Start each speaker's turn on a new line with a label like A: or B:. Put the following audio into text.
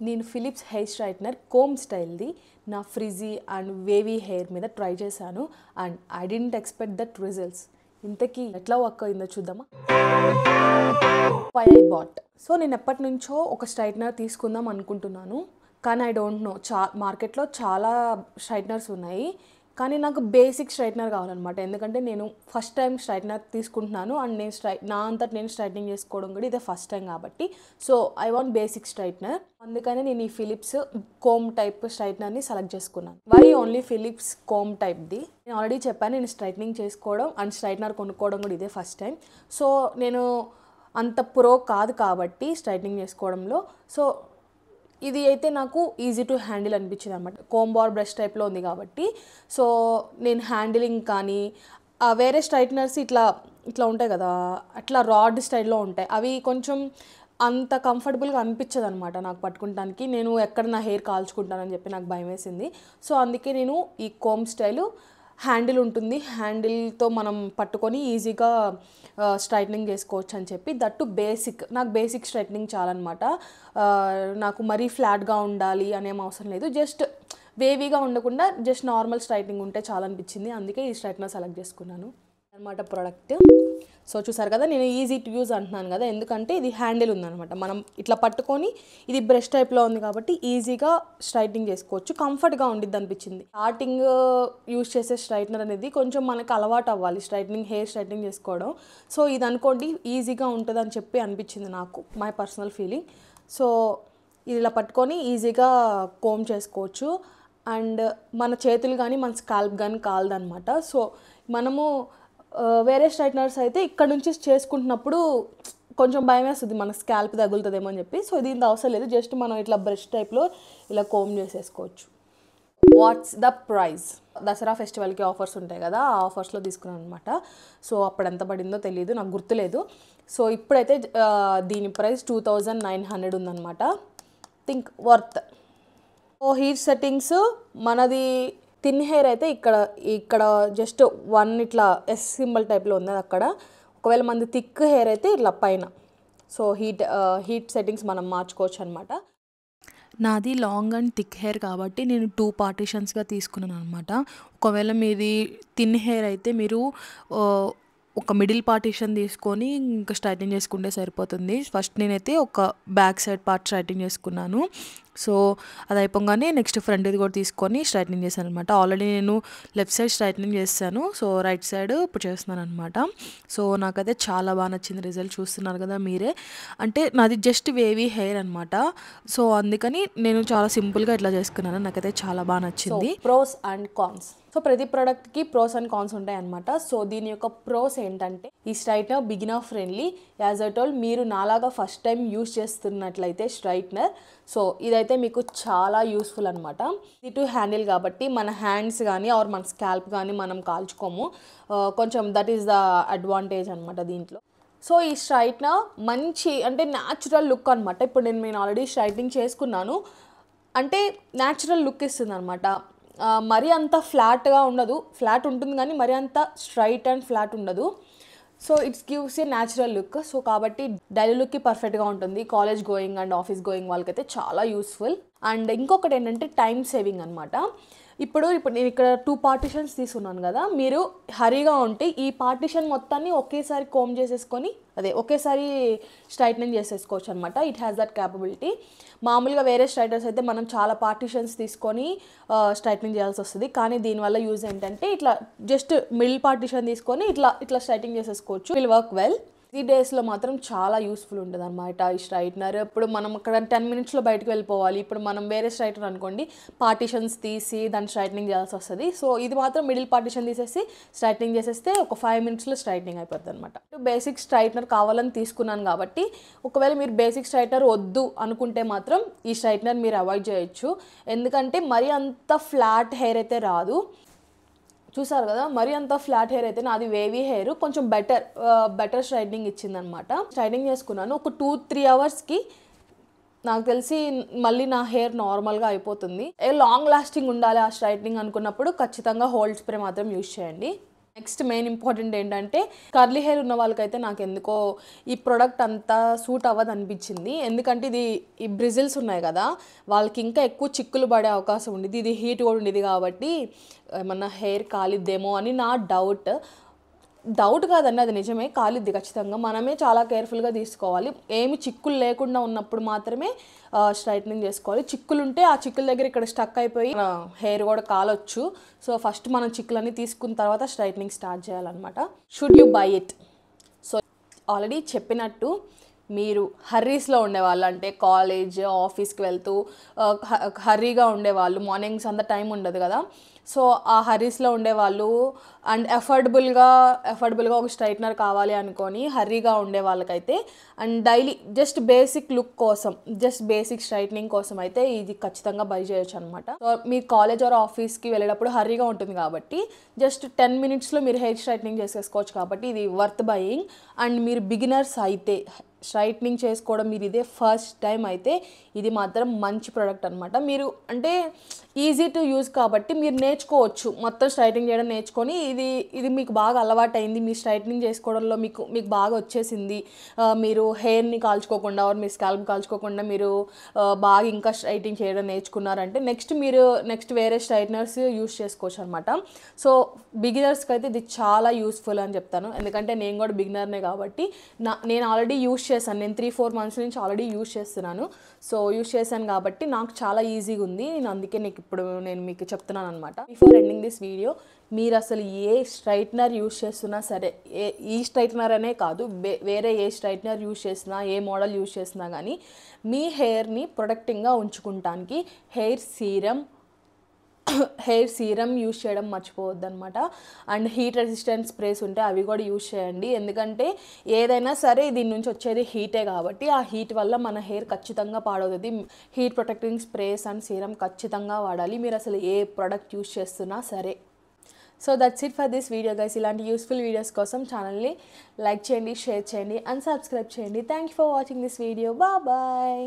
A: నేను Philips hair straightener come స్టైల్ది నా frizzy and wavy hair మీద ట్రై చేశాను and I didn't expect that results. ఇంతకీ ఎట్లా వర్క్ అయిందో చూద్దామా. Why I bought. సో నేను ఎప్పటి నుంచో ఒక స్ట్రైట్నర్ తీసుకుందాం అనుకుంటున్నాను, కానీ ఐ డోంట్ నో. మార్కెట్లో చాలా స్ట్రైట్నర్స్ ఉన్నాయి, కానీ నాకు బేసిక్ స్ట్రైట్నర్ కావాలన్నమాట. ఎందుకంటే నేను ఫస్ట్ టైం స్ట్రైట్నర్ తీసుకుంటున్నాను అండ్ నా అంతటి నేను స్ట్రైట్నింగ్ చేసుకోవడం కూడా ఇదే ఫస్ట్ టైం కాబట్టి, so I want basic straightener. అందుకని నేను ఈ ఫిలిప్స్ కోమ్ టైప్ స్ట్రైట్నర్ని సెలెక్ట్ చేసుకున్నాను. వై ఓన్లీ ఫిలిప్స్ కోమ్ టైప్ది? నేను ఆల్రెడీ చెప్పాను, నేను స్ట్రైట్నింగ్ చేసుకోవడం అండ్ స్ట్రైట్నర్ కొనుక్కోవడం కూడా ఇదే ఫస్ట్ టైం. సో నేను అంత ప్రో కాదు కాబట్టి స్ట్రైట్నింగ్ చేసుకోవడంలో, సో ఇది అయితే నాకు ఈజీ టు హ్యాండిల్ అనిపించింది అనమాట. కోమ్ బార్ బ్రష్ టైప్లో ఉంది కాబట్టి, సో నేను హ్యాండిలింగ్ కానీ వేరే స్ట్రైట్నర్స్ ఇట్లా ఇట్లా ఉంటాయి కదా, అట్లా రాడ్ స్టైల్లో ఉంటాయి, అవి కొంచెం అంత కంఫర్టబుల్గా అనిపించదు అనమాట నాకు పట్టుకుంటానికి. నేను ఎక్కడ నా హెయిర్ కాల్చుకుంటానని చెప్పి నాకు భయం వేసింది. సో అందుకే నేను ఈ కోమ్ స్టైలు హ్యాండిల్ ఉంటుంది, హ్యాండిల్తో మనం పట్టుకొని ఈజీగా స్ట్రైట్నింగ్ చేసుకోవచ్చు అని చెప్పి, దట్టు బేసిక్. నాకు బేసిక్ స్ట్రైట్నింగ్ చాలన్నమాట. నాకు మరీ ఫ్లాట్గా ఉండాలి అనేం అవసరం లేదు, జస్ట్ వేవీగా ఉండకుండా జస్ట్ నార్మల్ స్ట్రైట్నింగ్ ఉంటే చాలా అనిపించింది. అందుకే ఈ స్ట్రైట్నర్ సెలెక్ట్ చేసుకున్నాను అనమాట ప్రోడక్ట్. సో చూసారు కదా, నేను ఈజీ టు యూజ్ అంటున్నాను కదా, ఎందుకంటే ఇది హ్యాండిల్ ఉందనమాట. మనం ఇట్లా పట్టుకొని, ఇది బ్రష్ టైప్లో ఉంది కాబట్టి ఈజీగా స్ట్రైట్నింగ్ చేసుకోవచ్చు, కంఫర్ట్గా ఉండిద్ది అనిపించింది. స్టార్టింగ్ యూజ్ చేసే స్ట్రైట్నర్ అనేది కొంచెం మనకు అలవాటు అవ్వాలి హెయిర్ స్ట్రైట్నింగ్ చేసుకోవడం. సో ఇది అనుకోండి ఈజీగా ఉంటుంది అని చెప్పి అనిపించింది నాకు, మై పర్సనల్ ఫీలింగ్. సో ఇది ఇలా పట్టుకొని ఈజీగా కోమ్ చేసుకోవచ్చు అండ్ మన చేతులు కానీ మన స్కాల్ప్ కానీ కాలదనమాట. సో మనము వేరే స్ట్రైట్నర్స్ అయితే ఇక్కడ నుంచి చేసుకుంటున్నప్పుడు కొంచెం భయం వేస్తుంది, మన స్కాల్ప్ తగులుతుందేమో అని చెప్పి. సో దీంతో అవసరం లేదు, జస్ట్ మనం ఇట్లా బ్రష్ టైప్లో ఇలా కోమ్ చేసేసుకోవచ్చు. What's the price? దసరా ఫెస్టివల్కి ఆఫర్స్ ఉంటాయి కదా, ఆ ఆఫర్స్లో తీసుకున్నాను అనమాట. సో అప్పుడు ఎంత పడిందో తెలియదు, నాకు గుర్తులేదు. సో ఇప్పుడైతే దీని ప్రైస్ 2900 ఉందన్నమాట. Think worth. So hair settings మనది థిన్ హెయిర్ అయితే ఇక్కడ జస్ట్ వన్ ఇట్లా ఎస్ సింబల్ టైప్లో ఉంది అక్కడ. ఒకవేళ మనది థిక్ హెయిర్ అయితే ఇట్లా పైన. సో హీట్ సెట్టింగ్స్ మనం మార్చుకోవచ్చు అనమాట. నాది లాంగ్ అండ్ థిక్ హెయిర్ కాబట్టి నేను 2 పార్టీషన్స్గా తీసుకున్నాను అనమాట. ఒకవేళ మీది థిన్ హెయిర్ అయితే మీరు ఒక మిడిల్ పార్టీషన్ తీసుకొని ఇంకా స్ట్రైట్నింగ్ చేసుకుంటే సరిపోతుంది. ఫస్ట్ నేనైతే ఒక బ్యాక్ సైడ్ పార్ట్ స్ట్రైట్నింగ్ చేసుకున్నాను. సో అది అయిపోగానే నెక్స్ట్ ఫ్రంట్ ఇది కూడా తీసుకొని స్ట్రైట్నింగ్ చేశాను అనమాట. ఆల్రెడీ నేను లెఫ్ట్ సైడ్ స్ట్రైట్నింగ్ చేశాను, సో రైట్ సైడ్ ఇప్పుడు చేస్తున్నాను అనమాట. సో నాకైతే చాలా బాగా నచ్చింది రిజల్ట్, చూస్తున్నారు కదా మీరే. అంటే నాది జస్ట్ వేవీ హెయిర్ అనమాట, సో అందుకని నేను చాలా సింపుల్గా ఇట్లా చేసుకున్నాను. నాకైతే చాలా బాగా నచ్చింది. Pros and cons. సో ప్రతి ప్రోడక్ట్కి ప్రోస్ అండ్ కాన్స్ ఉంటాయి అనమాట. సో దీని యొక్క ప్రోస్ ఏంటంటే, ఈ straightener beginner friendly. As I told, మీరు నాలాగా ఫస్ట్ టైం యూజ్ చేస్తున్నట్లయితే స్ట్రైట్నర్, సో ఇదైతే మీకు చాలా యూస్ఫుల్ అనమాట. ఇది టు హ్యాండిల్ కాబట్టి మన హ్యాండ్స్ కానీ ఆర్ మన స్కాల్ప్ కానీ మనం కాల్చుకోము, కొంచెం దట్ ఈస్ ద అడ్వాంటేజ్ అనమాట దీంట్లో. సో ఈ స్ట్రైట్నర్ మంచి అంటే న్యాచురల్ లుక్ అనమాట. ఇప్పుడు నేను ఆల్రెడీ స్ట్రైట్నింగ్ చేసుకున్నాను, అంటే న్యాచురల్ లుక్ ఇస్తుంది అనమాట. మరీ అంత ఫ్లాట్గా ఉండదు, ఫ్లాట్ ఉంటుంది కానీ మరీ అంత స్ట్రైట్ అండ్ ఫ్లాట్ ఉండదు. So it's gives a natural look. So కాబట్టి డైలీ లుక్కి పర్ఫెక్ట్గా ఉంటుంది. College going and office going వాళ్ళకైతే చాలా యూస్ఫుల్. అండ్ ఇంకొకటి ఏంటంటే టైం సేవింగ్ అనమాట. ఇప్పుడు నేను ఇక్కడ 2 పార్టీషన్స్ తీసుకున్నాను కదా, మీరు హరీగా ఉంటే ఈ పార్టీషన్ మొత్తాన్ని ఒకేసారి కోమ్ చేసేసుకొని ఒకేసారి స్ట్రైట్నింగ్ చేసేసుకోవచ్చు అనమాట. It has that capability. మామూలుగా వేరే స్ట్రైటర్స్ అయితే మనం చాలా పార్టీషన్స్ తీసుకొని స్ట్రైట్నింగ్ చేయాల్సి వస్తుంది, కానీ దీనివల్ల యూజ్ ఏంటంటే ఇట్లా జస్ట్ మిడిల్ పార్టీషన్ తీసుకొని ఇట్లా స్ట్రైట్నింగ్ చేసేసుకోవచ్చు. Will work well. ఈ డేస్లో మాత్రం చాలా యూస్ఫుల్ ఉంటుంది అనమాట ఈ స్ట్రైట్నర్. ఇప్పుడు మనం అక్కడ 10 మినిట్స్లో బయటకు వెళ్ళిపోవాలి, ఇప్పుడు మనం వేరే స్ట్రైట్నర్ అనుకోండి పార్టీషన్స్ తీసి దాన్ని స్ట్రైట్నింగ్ చేయాల్సి వస్తుంది. సో ఇది మాత్రం మిడిల్ పార్టీషన్ తీసేసి స్ట్రైట్నింగ్ చేసేస్తే ఒక 5 మినిట్స్లో స్ట్రైట్నింగ్ అయిపోతుంది అనమాట. బేసిక్ స్ట్రైట్నర్ కావాలని తీసుకున్నాను కాబట్టి, ఒకవేళ మీరు బేసిక్ స్ట్రైట్నర్ వద్దు అనుకుంటే మాత్రం ఈ స్ట్రైట్నర్ మీరు అవాయిడ్ చేయొచ్చు, ఎందుకంటే మరీ అంత ఫ్లాట్ హెయిర్ అయితే రాదు. చూసారు కదా, మరీ అంత ఫ్లాట్ హెయిర్ అయితే నాది వేవీ హెయిర్, కొంచెం బెటర్ స్ట్రైట్నింగ్ ఇచ్చిందనమాట. స్ట్రైట్నింగ్ చేసుకున్నాను ఒక 2-3 అవర్స్కి. నాకు తెలిసి మళ్ళీ నా హెయిర్ నార్మల్గా అయిపోతుంది. లాంగ్ లాస్టింగ్ ఉండాలి ఆ స్ట్రైట్నింగ్ అనుకున్నప్పుడు ఖచ్చితంగా హోల్డ్ స్ప్రే మాత్రం యూజ్ చేయండి. నెక్స్ట్ మెయిన్ ఇంపార్టెంట్ ఏంటంటే కర్లీ హెయిర్ ఉన్న వాళ్ళకైతే నాకు ఎందుకో ఈ ప్రోడక్ట్ అంతా సూట్ అవ్వదు అనిపించింది. ఎందుకంటే ఈ బ్రిజిల్స్ ఉన్నాయి కదా, వాళ్ళకి ఇంకా ఎక్కువ చిక్కులు పడే అవకాశం ఉండేది. ఇది హీట్ కూడా ఉండేది కాబట్టి ఏమన్నా హెయిర్ కాలిద్దేమో అని నా డౌట్ కాదండి, అది నిజమే, కాలిద్ది ఖచ్చితంగా. మనమే చాలా కేర్ఫుల్గా తీసుకోవాలి. ఏమి చిక్కులు లేకుండా ఉన్నప్పుడు మాత్రమే స్ట్రైట్నింగ్ చేసుకోవాలి. చిక్కులు ఉంటే ఆ చిక్కుల దగ్గర ఇక్కడ స్టక్ అయిపోయి హెయిర్ కూడా కాలొచ్చు. సో ఫస్ట్ మనం చిక్కులన్నీ తీసుకున్న తర్వాత స్ట్రైట్నింగ్ స్టార్ట్ చేయాలన్నమాట. Should you by it? So already చెప్పినట్టు మీరు హర్రీస్లో ఉండేవాళ్ళు, అంటే కాలేజ్ ఆఫీస్కి వెళ్తూ హర్రీగా ఉండేవాళ్ళు, మార్నింగ్స్ అంత టైం ఉండదు కదా, సో ఆ హర్రీస్లో ఉండేవాళ్ళు అండ్ అఫోర్డబుల్గా ఒక స్ట్రైట్నర్ కావాలి అనుకొని హర్రీగా ఉండే వాళ్ళకైతే and daily just basic look కోసం, జస్ట్ బేసిక్ స్ట్రైట్నింగ్ కోసం అయితే ఇది ఖచ్చితంగా బై చేయొచ్చు అనమాట. సో మీరు కాలేజ్ ఆర్ ఆఫీస్కి వెళ్ళేటప్పుడు హర్రీగా ఉంటుంది కాబట్టి జస్ట్ 10 minutesలో మీరు హెయిర్ స్ట్రైట్నింగ్ చేసేసుకోవచ్చు కాబట్టి ఇది వర్త్ బయింగ్. అండ్ మీరు బిగినర్స్ అయితే స్ట్రైట్నింగ్ చేసుకోవడం మీరు ఇదే ఫస్ట్ టైం అయితే ఇది మాత్రం మంచి ప్రోడక్ట్ అనమాట. మీరు అంటే ఈజీ టు యూజ్ కాబట్టి మీరు నేర్చుకోవచ్చు, మొత్తం స్ట్రైట్నింగ్ చేయడం నేర్చుకొని ఇది మీకు బాగా అలవాటైంది, మీ స్ట్రైట్నింగ్ చేసుకోవడంలో మీకు బాగా వచ్చేసింది, మీరు హెయిర్ని కాల్చుకోకుండా మీ స్కాల్ప్ కాల్చుకోకుండా మీరు బాగా ఇంకా స్ట్రైటింగ్ చేయడం నేర్చుకున్నారంటే నెక్స్ట్ వేరే స్ట్రైట్నర్స్ యూస్ చేసుకోవచ్చు అనమాట. సో బిగినర్స్కి అయితే ఇది చాలా యూస్ఫుల్ అని చెప్తాను, ఎందుకంటే నేను కూడా బిగినర్నే కాబట్టి నేను ఆల్రెడీ యూస్ చేశాను. నేను 3-4 months నుంచి ఆల్రెడీ యూస్ చేస్తున్నాను. సో యూస్ చేశాను కాబట్టి నాకు చాలా ఈజీగా ఉంది. అందుకే నేను మీకు చెప్తున్నాను అనమాట. బిఫోర్ ఎండింగ్ దిస్ వీడియో, మీరు అసలు ఏ స్ట్రైట్నర్ యూస్ చేస్తున్నా సరే, ఈ స్ట్రైట్నర్ అనే కాదు, వేరే ఏ స్ట్రైట్నర్ యూస్ చేసినా, ఏ మోడల్ యూస్ చేసినా కానీ మీ హెయిర్ని ప్రొటెక్టింగ్గా ఉంచుకుంటానికి హెయిర్ సీరం యూస్ చేయడం మర్చిపోవద్దు అనమాట. అండ్ హీట్ రెసిస్టెంట్ స్ప్రేస్ ఉంటే అవి కూడా యూస్ చేయండి, ఎందుకంటే ఏదైనా సరే దీని నుంచి వచ్చేది హీటే కాబట్టి ఆ హీట్ వల్ల మన హెయిర్ ఖచ్చితంగా పాడవుతుంది. Heat protecting sprays and serum ఖచ్చితంగా వాడాలి, మీరు అసలు ఏ ప్రోడక్ట్ యూస్ చేస్తున్నా సరే. So that's it for this video guys. ఇలాంటి యూస్ఫుల్ వీడియోస్ కోసం ఛానల్ని లైక్ చేయండి, షేర్ చేయండి అండ్ సబ్స్క్రైబ్ చేయండి. Thank you for watching this video. Bye.